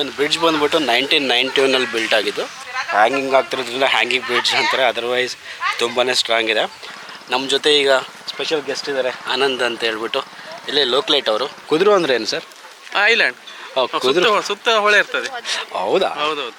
ಒಂದು ಬ್ರಿಡ್ಜ್ ಬಂದ್ಬಿಟ್ಟು 1991 ಬಿಲ್ಟ್ ಆಗಿದ್ದು. ಹ್ಯಾಂಗಿಂಗ್ ಆಗ್ತಿರೋದ್ರಿಂದ ಹ್ಯಾಂಗಿಂಗ್ ಬ್ರಿಡ್ಜ್ ಅಂತಾರೆ. ಅದರ್ವೈಸ್ ತುಂಬಾ ಸ್ಟ್ರಾಂಗ್ ಇದೆ. ನಮ್ಮ ಜೊತೆ ಈಗ ಸ್ಪೆಷಲ್ ಗೆಸ್ಟ್ ಇದ್ದಾರೆ, ಆನಂದ್ ಅಂತ ಹೇಳ್ಬಿಟ್ಟು. ಇಲ್ಲೇ ಲೋಕ್ಲೈಟ್ ಅವರು. ಕುದುರು ಅಂದರೆ ಏನು ಸರ್? ಐಲ್ಯಾಂಡ್. ಕುದುರೆ ಸುತ್ತ ಹೊಳೆ ಇರ್ತದೆ. ಹೌದಾ? ಹೌದೌದು.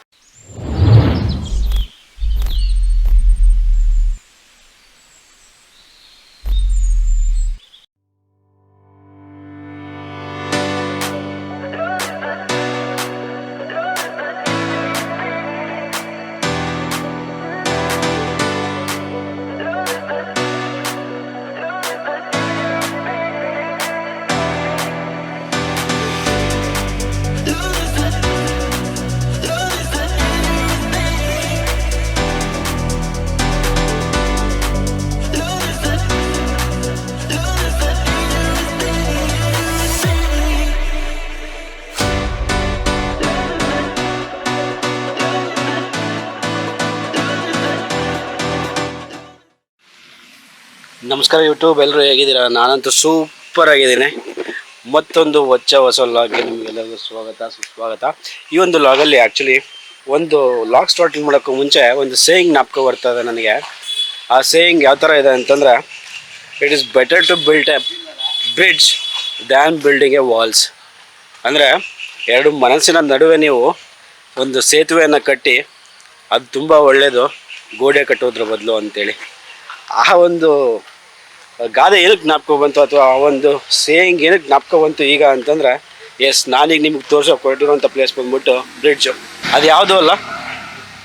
ನಮಸ್ಕಾರ ಯೂಟ್ಯೂಬ್, ಎಲ್ಲರೂ ಹೇಗಿದ್ದೀರಾ? ನಾನಂತೂ ಸೂಪರ್ ಆಗಿದ್ದೀನಿ. ಮತ್ತೊಂದು ಹೊಸ ಲಾಗ್ಗೆ ನಿಮಗೆಲ್ಲರಿಗೂ ಸುಸ್ವಾಗತ. ಈ ಒಂದು ಲಾಗಲ್ಲಿ ಆ್ಯಕ್ಚುಲಿ ಒಂದು ಲಾಗ್ ಸ್ಟಾರ್ಟ್ ಮಾಡೋಕ್ಕೂ ಮುಂಚೆ ಒಂದು ಸೇಯಿಂಗ್ ಜ್ಞಾಪಕ ಬರ್ತಾ ಇದೆ ನನಗೆ. ಆ ಸೇಯಿಂಗ್ ಯಾವ ಥರ ಇದೆ ಅಂತಂದರೆ, it is better to build a bridge than building a walls. ಅಂದರೆ ಎರಡು ಮನಸ್ಸಿನ ನಡುವೆ ನೀವು ಒಂದು ಸೇತುವೆಯನ್ನು ಕಟ್ಟಿ ಅದು ತುಂಬ ಒಳ್ಳೆಯದು ಗೋಡೆ ಕಟ್ಟೋದ್ರ ಬದಲು ಅಂತೇಳಿ. ಆ ಒಂದು ಗಾದೆ ಏನಕ್ಕೆ ಜ್ಞಾಪಕ ಬಂತು, ಅಥವಾ ಆ ಒಂದು ಸೇಯಿಂಗ್ ಏನಕ್ಕೆ ಜ್ಞಾಪಕ ಬಂತು ಈಗ ಅಂತಂದರೆ, ಎಸ್, ನಾನೀಗ ನಿಮ್ಗೆ ಹೊರಟಿರೋಂಥ ಪ್ಲೇಸ್ ಬಂದ್ಬಿಟ್ಟು ಬ್ರಿಡ್ಜು. ಅದು ಯಾವುದೂ ಅಲ್ಲ,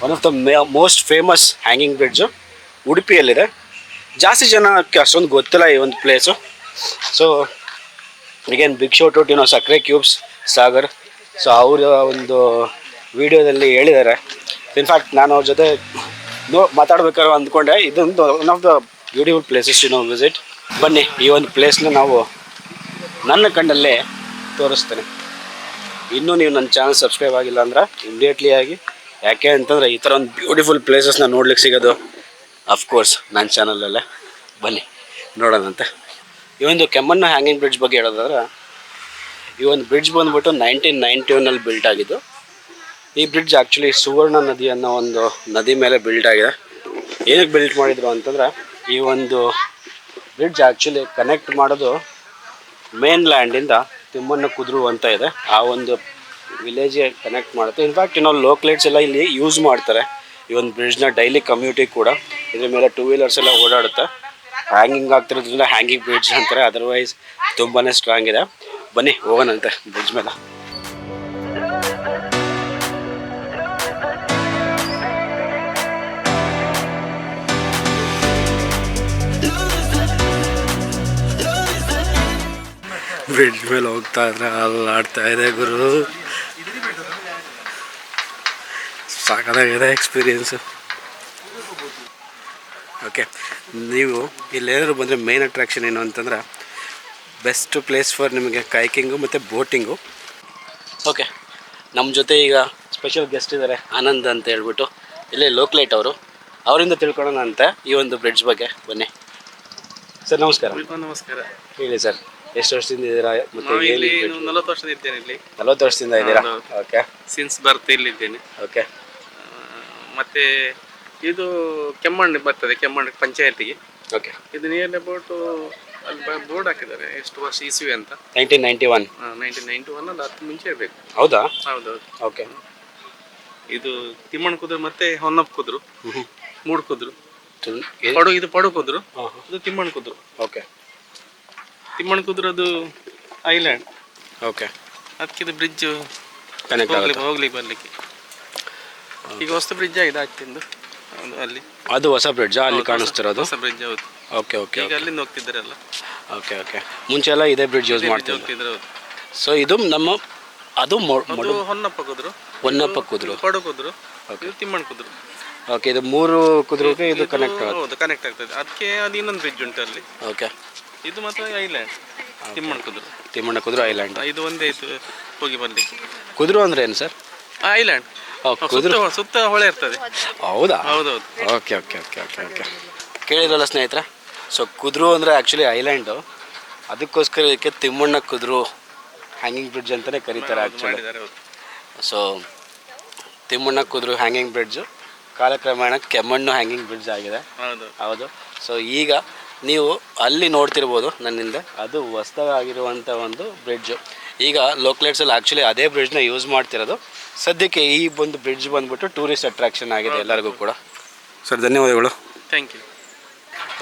one of the most famous hanging bridge ಉಡುಪಿಯಲ್ಲಿದೆ. ಜಾಸ್ತಿ ಜನಕ್ಕೆ ಅಷ್ಟೊಂದು ಗೊತ್ತಿಲ್ಲ ಈ ಒಂದು ಪ್ಲೇಸು. ಸೊ ಈಗೇನು big shout out Sakkare cubes Sagar. So ಅವರ ಒಂದು ವಿಡಿಯೋದಲ್ಲಿ ಹೇಳಿದ್ದಾರೆ. ಇನ್ಫ್ಯಾಕ್ಟ್ ನಾನು ಅವ್ರ ಜೊತೆ ಮಾತಾಡ್ಬೇಕಾದ್ರೆ ಅಂದ್ಕೊಂಡೆ ಇದೊಂದು one of the beautiful places to visit. ಬನ್ನಿ, ಈ ಒಂದು ಪ್ಲೇಸ್ನ ನಾವು ನನ್ನ ಕಣ್ಣಲ್ಲೇ ತೋರಿಸ್ತೇನೆ. ಇನ್ನೂ ನೀವು ನನ್ನ ಚಾನಲ್ ಸಬ್ಸ್ಕ್ರೈಬ್ ಆಗಿಲ್ಲ ಅಂದ್ರೆ ಇಮಿಡಿಯೇಟ್ಲಿ ಆಗಿ. ಯಾಕೆ ಅಂತಂದರೆ ಈ ಥರ ಒಂದು ಬ್ಯೂಟಿಫುಲ್ ಪ್ಲೇಸಸ್ನ ನೋಡ್ಲಿಕ್ಕೆ ಸಿಗೋದು ಅಫ್ಕೋರ್ಸ್ ನನ್ನ ಚಾನಲಲ್ಲೇ. ಬನ್ನಿ ನೋಡೋಣಂತೆ. ಈ ಒಂದು ಕೆಮ್ಮಣ್ಣು ಹ್ಯಾಂಗಿಂಗ್ ಬ್ರಿಡ್ಜ್ ಬಗ್ಗೆ ಹೇಳೋದಾದ್ರೆ, ಈ ಒಂದು ಬ್ರಿಡ್ಜ್ ಬಂದ್ಬಿಟ್ಟು 1991 ಬಿಲ್ಟ್ ಆಗಿದ್ದು. ಈ ಬ್ರಿಡ್ಜ್ ಆ್ಯಕ್ಚುಲಿ ಸುವರ್ಣ ನದಿ ಅನ್ನೋ ಒಂದು ನದಿ ಮೇಲೆ ಬಿಲ್ಟ್ ಆಗಿದೆ. ಏನಕ್ಕೆ ಬಿಲ್ಟ್ ಮಾಡಿದರು ಅಂತಂದರೆ, ಈ ಒಂದು ಬ್ರಿಡ್ಜ್ ಆ್ಯಕ್ಚುಲಿ ಕನೆಕ್ಟ್ ಮಾಡೋದು ಮೇನ್ ಲ್ಯಾಂಡಿಂದ ತಿಮ್ಮಣ್ಣ ಕುದುರು ಅಂತ ಇದೆ, ಆ ಒಂದು ವಿಲೇಜ್ಗೆ ಕನೆಕ್ಟ್ ಮಾಡುತ್ತೆ. ಇನ್ಫ್ಯಾಕ್ಟ್ ಲೋಕ್ಲೈಟ್ಸ್ ಎಲ್ಲ ಇಲ್ಲಿ ಯೂಸ್ ಮಾಡ್ತಾರೆ ಈ ಒಂದು ಬ್ರಿಡ್ಜ್ನ ಡೈಲಿ ಕಮ್ಯೂಟಿ ಕೂಡ. ಇದ್ರ ಮೇಲೆ 2 ವೀಲರ್ಸ್ ಎಲ್ಲ ಓಡಾಡುತ್ತೆ. ಹ್ಯಾಂಗಿಂಗ್ ಆಗ್ತಿರೋದ್ರಿಂದ ಹ್ಯಾಂಗಿಂಗ್ ಬ್ರಿಡ್ಜ್ ಅಂತಾರೆ. ಅದರ್ವೈಸ್ ತುಂಬಾ ಸ್ಟ್ರಾಂಗ್ ಇದೆ. ಬನ್ನಿ ಹೋಗೋಣಂತೆ ಬ್ರಿಡ್ಜ್ ಮೇಲೆ. ಬ್ರಿಡ್ಜ್ ಮೇಲೆ ಹೋಗ್ತಾ ಇದ್ರೆ ಅಲ್ಲಾಡ್ತಾ ಇದೆ ಗುರು. ಸಾಕಾಗಿದೆ ಎಕ್ಸ್ಪೀರಿಯೆನ್ಸು. ಓಕೆ, ನೀವು ಇಲ್ಲೇನಾದ್ರು ಬಂದರೆ ಮೇನ್ ಅಟ್ರಾಕ್ಷನ್ ಏನು ಅಂತಂದರೆ, ಬೆಸ್ಟ್ ಪ್ಲೇಸ್ ಫಾರ್ ನಿಮಗೆ ಕಯಾಕಿಂಗು ಮತ್ತು ಬೋಟಿಂಗು. ಓಕೆ, ನಮ್ಮ ಜೊತೆ ಈಗ ಸ್ಪೆಷಲ್ ಗೆಸ್ಟ್ ಇದ್ದಾರೆ, ಆನಂದ್ ಅಂತ ಹೇಳ್ಬಿಟ್ಟು. ಇಲ್ಲೇ ಲೋಕ್ಲೈಟ್ ಅವರು. ಅವರಿಂದ ತಿಳ್ಕೊಳ್ಳೋಣ ಅಂತ ಈ ಒಂದು ಬ್ರಿಡ್ಜ್ ಬಗ್ಗೆ. ಬನ್ನಿ ಸರ್. ನಮಸ್ಕಾರ. ನಮಸ್ಕಾರ. ಹೇಳಿ ಸರ್, ಎಷ್ಟು ವರ್ಷದಿಂದ ಇದ್ದೀರಾ? ಮತ್ತೆ 40 ವರ್ಷದಿಂದ ಇದ್ದೇನೆ ಇಲ್ಲಿ. 40 ವರ್ಷದಿಂದ ಇದ್ದೀರಾ? ಓಕೆ. ಸಿನ್ಸ್ ಬರ್ತ್ ಇಲ್ಲಿದ್ದೇನೆ. ಓಕೆ. ಮತ್ತೆ ಇದು ಕೆಮ್ಮಣ್ಣು ಬರ್ತದೆ, ಕೆಮ್ಮಣ್ಣು ಪಂಚಾಯತಿಗೆ. ಓಕೆ. ಇದು ನಿಯರ್ ಅಬೌಟ್ ಅಲ್ಲಿ ಬೋರ್ಡ್ ಹಾಕಿದ್ದಾರೆ ಎಷ್ಟು ವರ್ಷ ಇಸ್ವಿ ಅಂತ. 1991. 1991 ಅಲ್ಲ, ಅದು ಮುಂಚೆ ಇರಬೇಕು. ಹೌದಾ? ಹೌದೌದು. ಓಕೆ. ಇದು ತಿಮ್ಮಣ್ಣ ಕುದುರೆ ಮತ್ತೆ ಹೊನ್ನಪ್ಪ ಕುದುರು, ಮೂಡು ಕುದುರು, ಇದು ಪಡು ಕುದುರು, ಇದು ತಿಮ್ಮಣ್ಣ ಕುದುರು. ಓಕೆ. ತಿಮ್ಮಣ್ಣ ಕುದುರು ಅದು ಐಲ್ಯಾಂಡ್. ಓಕೆ. ಅದಕ್ಕೆ ಇದು ಬ್ರಿಡ್ಜ್ ಹೋಗ್ಲಿಕ್ಕೆ ಬರ್ಲಿಕ್ಕೆ. ಈಗ ಹೊಸ ಬ್ರಿಡ್ಜ್ ಆಗಿದೆ ಆಗ್ತಿಂದು ಅಲ್ಲಿ. ಅದು ಹೊಸ ಬ್ರಿಡ್ಜ್ ಅಲ್ಲಿ ಕಾಣಿಸ್ತಿರೋದು? ಹೊಸ ಬ್ರಿಡ್ಜ್, ಹೌದು. Okay okay. ಈಗ ಅಲ್ಲಿಂದ ಹೋಗ್ತಿದ್ದಾರಲ್ಲ. Okay okay. ಮುಂಚೆ ಎಲ್ಲ ಇದೇ ಬ್ರಿಡ್ಜ್ ಯೂಸ್ ಮಾಡ್ತಿದ್ರು. ಸೊ ಇದು ನಮ್ಮ ಅದು ಹೊನ್ನಪ್ಪ ಕುದುರು, ಹೊನ್ನಪ್ಪ ಕುದುರು, ಪಡು ಕುದುರು, ಇದು ತಿಮ್ಮಣ್ಣ ಕುದುರು. ಓಕೆ. ಇದು 3 ಕುದುರೆಗೆ ಇದು ಕನೆಕ್ಟ್ ಆಗುತ್ತೆ. ಹೌದು, ಕನೆಕ್ಟ್ ಆಗ್ತದೆ. ಅದಕ್ಕೆ ಅದು ಇನ್ನೊಂದು ಬ್ರಿಡ್ಜ್ ಉಂಟು ಅಲ್ಲಿ. ಓಕೆ. ಇದು ಮಾತ್ರ ಐಲ್ಯಾಂಡ್, ತಿಮ್ಮಣ್ಣ ಕುದುರು. ತಿಮ್ಮಣ್ಣ ಕುದುರು ಐಲ್ಯಾಂಡ್. ಇದು ಒಂದೇ ಇದು ಹೋಗಿ ಬರ್ಲಿಕ್ಕೆ. ಕುದುರು ಅಂದ್ರೆ ಏನು ಸರ್? ಐಲ್ಯಾಂಡ್. ಸುತ್ತ ಹೊಳೆ ಇರ್ತದೆ. ಹೌದಾ? ಹೌದೌದು. Okay okay okay okay okay. ಕೇಳಿದ್ರಲ್ಲ ಸ್ನೇಹಿತರೆ. ಸೊ ಕುದುರು ಅಂದರೆ ಆ್ಯಕ್ಚುಲಿ ಐಲ್ಯಾಂಡು, ಅದಕ್ಕೋಸ್ಕರ ಇದಕ್ಕೆ ತಿಮ್ಮಣ್ಣ ಕುದುರು ಹ್ಯಾಂಗಿಂಗ್ ಬ್ರಿಡ್ಜ್ ಅಂತಲೇ ಕರೀತಾರೆ actually. So Thimmanna Kuduru hanging bridge ಕಾಲಕ್ರಮೇಣ ಕೆಮ್ಮಣ್ಣು ಹ್ಯಾಂಗಿಂಗ್ ಬ್ರಿಡ್ಜ್ ಆಗಿದೆ. ಹೌದು. ಸೊ ಈಗ ನೀವು ಅಲ್ಲಿ ನೋಡ್ತಿರ್ಬೋದು ನನ್ನಿಂದ, ಅದು ಹೊಸ್ದಾಗಿರುವಂಥ ಒಂದು ಬ್ರಿಡ್ಜು. ಈಗ ಲೋಕಲೇಟ್ಸಲ್ಲಿ ಆ್ಯಕ್ಚುಲಿ ಅದೇ ಬ್ರಿಡ್ಜ್ನ ಯೂಸ್ ಮಾಡ್ತಿರೋದು. ಸದ್ಯಕ್ಕೆ ಈ ಒಂದು ಬ್ರಿಡ್ಜ್ ಬಂದುಬಿಟ್ಟು ಟೂರಿಸ್ಟ್ ಅಟ್ರಾಕ್ಷನ್ ಆಗಿದೆ ಎಲ್ಲರಿಗೂ ಕೂಡ. ಸರ್ ಧನ್ಯವಾದಗಳು. Thank you.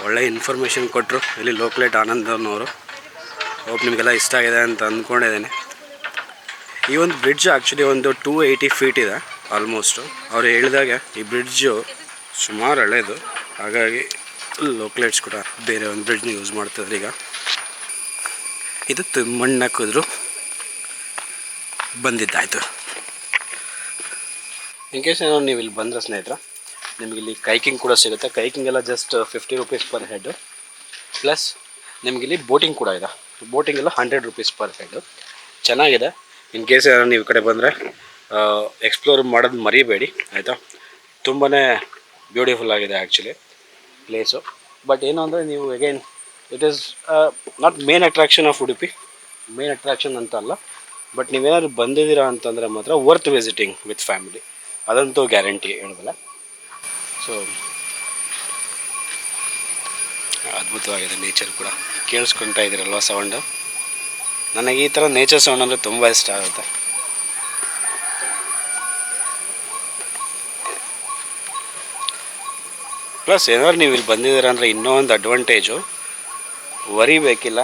ಒಳ್ಳೆ ಇನ್ಫಾರ್ಮೇಷನ್ ಕೊಟ್ಟರು ಇಲ್ಲಿ ಲೋಕಲೇಟ್ ಆನಂದನವರು. ಹೋಪ್ ನಿಮಗೆಲ್ಲ ಇಷ್ಟ ಆಗಿದೆ ಅಂತ ಅಂದ್ಕೊಂಡಿದ್ದೇನೆ. ಈ ಒಂದು ಬ್ರಿಡ್ಜ್ ಆ್ಯಕ್ಚುಲಿ ಒಂದು 280 ಫೀಟ್ ಇದೆ ಆಲ್ಮೋಸ್ಟು. ಅವ್ರು ಹೇಳಿದಾಗ ಈ ಬ್ರಿಡ್ಜು ಸುಮಾರು ಹಳೇದು, ಹಾಗಾಗಿ ಲೋಕಲೇಟ್ಸ್ ಕೂಡ ಬೇರೆ ಒಂದು ಬ್ರಿಡ್ಜ್ನ ಯೂಸ್ ಮಾಡ್ತಿದ್ರು. ಈಗ ಇದು ತಿಮ್ಮಣ್ಣ ಕುದುರು ಬಂದಿದ್ದಾಯಿತು. ಇನ್ ಕೇಸ್ ಏನೋ ನೀವು ಇಲ್ಲಿ ಬಂದರೆ ಸ್ನೇಹಿತರ, ನಿಮಗೆ ಇಲ್ಲಿ ಕೈಕಿಂಗ್ ಕೂಡ ಸಿಗುತ್ತೆ. ಕೈಕಿಂಗ್ ಎಲ್ಲ just 50 rupees per head, plus ನಿಮಗಿಲ್ಲಿ ಬೋಟಿಂಗ್ ಕೂಡ ಇದೆ. ಬೋಟಿಂಗ್ ಎಲ್ಲ 100 ರೂಪೀಸ್ ಪರ್ ಹೆಡ್. ಚೆನ್ನಾಗಿದೆ. ಇನ್ ಕೇಸ್ ಏನೋ ನೀವು ಈ ಕಡೆ ಬಂದರೆ ಎಕ್ಸ್ಪ್ಲೋರ್ ಮಾಡೋದು ಮರಿಬೇಡಿ ಆಯಿತಾ. ತುಂಬಾ ಬ್ಯೂಟಿಫುಲ್ ಆಗಿದೆ ಆ್ಯಕ್ಚುಲಿ ಪ್ಲೇಸು. ಬಟ್ ಏನು ಅಂದರೆ ನೀವು again it is not main attraction of Udupi, main attraction ಅಂತ ಅಲ್ಲ. ಬಟ್ ನೀವೇನಾದ್ರು ಬಂದಿದ್ದೀರಾ ಅಂತಂದರೆ ಮಾತ್ರ ವರ್ತ್ ವಿಸಿಟಿಂಗ್ ವಿತ್ ಫ್ಯಾಮಿಲಿ, ಅದಂತೂ ಗ್ಯಾರಂಟಿ ಹೇಳೋದಲ್ಲ. ಸೊ ಅದ್ಭುತವಾಗಿದೆ ನೇಚರ್ ಕೂಡ. ಕೇಳಿಸ್ಕೊತಾ ಇದ್ದೀರಲ್ವ ಸೌಂಡು. ನನಗೆ ಈ ಥರ ನೇಚರ್ ಸೌಂಡ್ ಅಂದರೆ ತುಂಬ ಇಷ್ಟ ಆಗುತ್ತೆ. ಪ್ಲಸ್ ಏನಾದ್ರು ನೀವು ಇಲ್ಲಿ ಬಂದಿದ್ದೀರ ಅಂದರೆ ಇನ್ನೂ ಒಂದು ಅಡ್ವಾಂಟೇಜು, ವರಿ ಬೇಕಿಲ್ಲ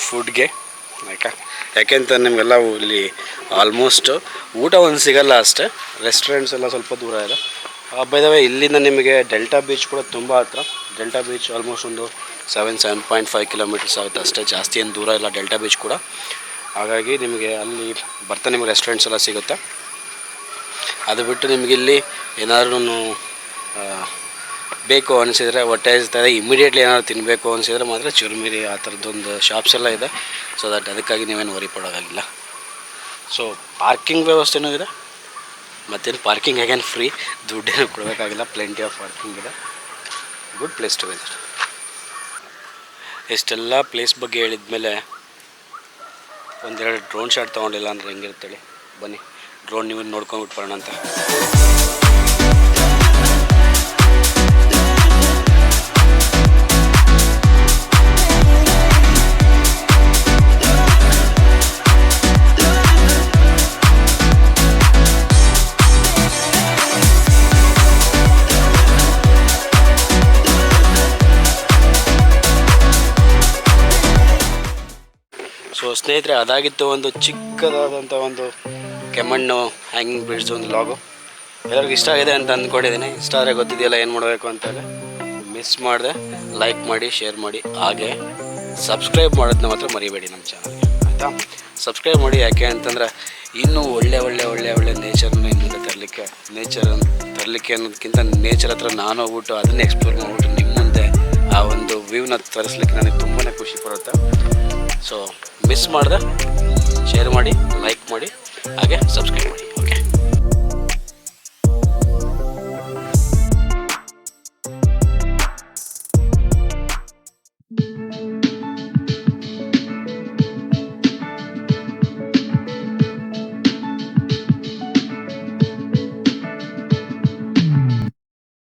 ಫುಡ್ಗೆ. ಯಾಕೆಂತ ನಿಮಗೆಲ್ಲ ಇಲ್ಲಿ ಆಲ್ಮೋಸ್ಟ್ ಊಟ ಒಂದು ಸಿಗಲ್ಲ ಅಷ್ಟೇ. ರೆಸ್ಟೋರೆಂಟ್ಸ್ ಎಲ್ಲ ಸ್ವಲ್ಪ ದೂರ ಇದೆ. ಬೈ ದ ವೇ ಇಲ್ಲಿಂದ ನಿಮಗೆ ಡೆಲ್ಟಾ ಬೀಚ್ ಕೂಡ ತುಂಬ ಹತ್ರ. ಡೆಲ್ಟಾ ಬೀಚ್ ಆಲ್ಮೋಸ್ಟ್ ಒಂದು 7.5 ಕಿಲೋಮೀಟರ್ಸ್ ಆಗುತ್ತೆ ಅಷ್ಟೇ, ಜಾಸ್ತಿ ಏನು ದೂರ ಇಲ್ಲ ಡೆಲ್ಟಾ ಬೀಚ್ ಕೂಡ. ಹಾಗಾಗಿ ನಿಮಗೆ ಅಲ್ಲಿ ಬರ್ತಾ ನಿಮಗೆ ರೆಸ್ಟೋರೆಂಟ್ಸ್ ಎಲ್ಲ ಸಿಗುತ್ತೆ. ಅದು ಬಿಟ್ಟು ನಿಮಗಿಲ್ಲಿ ಏನಾದ್ರೂ ಬೇಕು ಅನಿಸಿದರೆ, ಹೊಟ್ಟೆ ಹಸಿತಾರೆ, ಇಮಿಡಿಯೇಟ್ಲಿ ಏನಾದ್ರು ತಿನ್ನಬೇಕು ಅನಿಸಿದರೆ ಮಾತ್ರ ಚುರುಮಿರಿ ಆ ಥರದ್ದೊಂದು ಶಾಪ್ಸ್ ಎಲ್ಲ ಇದೆ. ಸೊ ದಟ್ ಅದಕ್ಕಾಗಿ ನೀವೇನು ವರಿ ಪಡೋಕ್ಕಾಗಿಲ್ಲ. ಸೊ ಪಾರ್ಕಿಂಗ್ ವ್ಯವಸ್ಥೆನೂ ಇದೆ. ಮತ್ತೇನು ಪಾರ್ಕಿಂಗ್ ಹೇಗೇನು ಫ್ರೀ, ದುಡ್ಡೇನು ಕೊಡಬೇಕಾಗಿಲ್ಲ, ಪ್ಲೆಂಟಿ ಆಫ್ ಪಾರ್ಕಿಂಗ್ ಇದೆ. Good place to visit. ಇಷ್ಟೆಲ್ಲ ಪ್ಲೇಸ್ ಬಗ್ಗೆ ಹೇಳಿದ್ಮೇಲೆ ಒಂದೆರಡು ಡ್ರೋನ್ ಶಾಟ್ ತೊಗೊಂಡಿಲ್ಲ ಅಂದರೆ ಹೆಂಗಿರ್ತೇಳಿ. ಬನ್ನಿ ಡ್ರೋನ್ ನೀವು ನೋಡ್ಕೊಂಡ್ಬಿಟ್ಟು ಬರೋಣ ಅಂತ. ಸೊ ಸ್ನೇಹಿತರೆ, ಅದಾಗಿತ್ತು ಒಂದು ಚಿಕ್ಕದಾದಂಥ ಒಂದು ಕೆಮ್ಮಣ್ಣು ಹ್ಯಾಂಗಿಂಗ್ ಬ್ರಿಡ್ಜ್ ಒಂದು ಲಾಗು. ಎಲ್ಲರಿಗೂ ಇಷ್ಟ ಆಗಿದೆ ಅಂತ ಅಂದ್ಕೊಂಡಿದ್ದೀನಿ. ಇಷ್ಟ ಆದರೆ ಗೊತ್ತಿದೆಯಲ್ಲ ಏನು ಮಾಡಬೇಕು ಅಂತೇಳಿ. ಮಿಸ್ ಮಾಡಿದೆ ಲೈಕ್ ಮಾಡಿ, ಶೇರ್ ಮಾಡಿ, ಹಾಗೆ ಸಬ್ಸ್ಕ್ರೈಬ್ ಮಾಡೋದನ್ನ ಮಾತ್ರ ಮರಿಬೇಡಿ ನಮ್ಮ ಚಾನಲ್ಗೆ ಆಯಿತಾ. ಸಬ್ಸ್ಕ್ರೈಬ್ ಮಾಡಿ. ಯಾಕೆ ಅಂತಂದರೆ ಇನ್ನೂ ಒಳ್ಳೆ ನೇಚರ್ನ ಇನ್ನೊಂದು ತರಲಿಕ್ಕೆ ಅನ್ನೋದಕ್ಕಿಂತ ನೇಚರ್ ಹತ್ರ ನಾನು ಹೋಗ್ಬಿಟ್ಟು ಅದನ್ನೇ ಎಕ್ಸ್ಪ್ಲೋರ್ ಮಾಡಿಬಿಟ್ಟು ನಿಮ್ಮ ಮುಂದೆ ಆ ಒಂದು ವ್ಯೂನ ತರಿಸ್ಲಿಕ್ಕೆ ನನಗೆ ತುಂಬಾ ಖುಷಿ ಪಡುತ್ತೆ. ಸೊ ಮಿಸ್ ಮಾಡಿದೆ ಶೇರ್ ಮಾಡಿ, ಲೈಕ್ ಮಾಡಿ, ಹಾಗೆ ಸಬ್ಸ್ಕ್ರೈಬ್ ಮಾಡಿ. ಓಕೆ.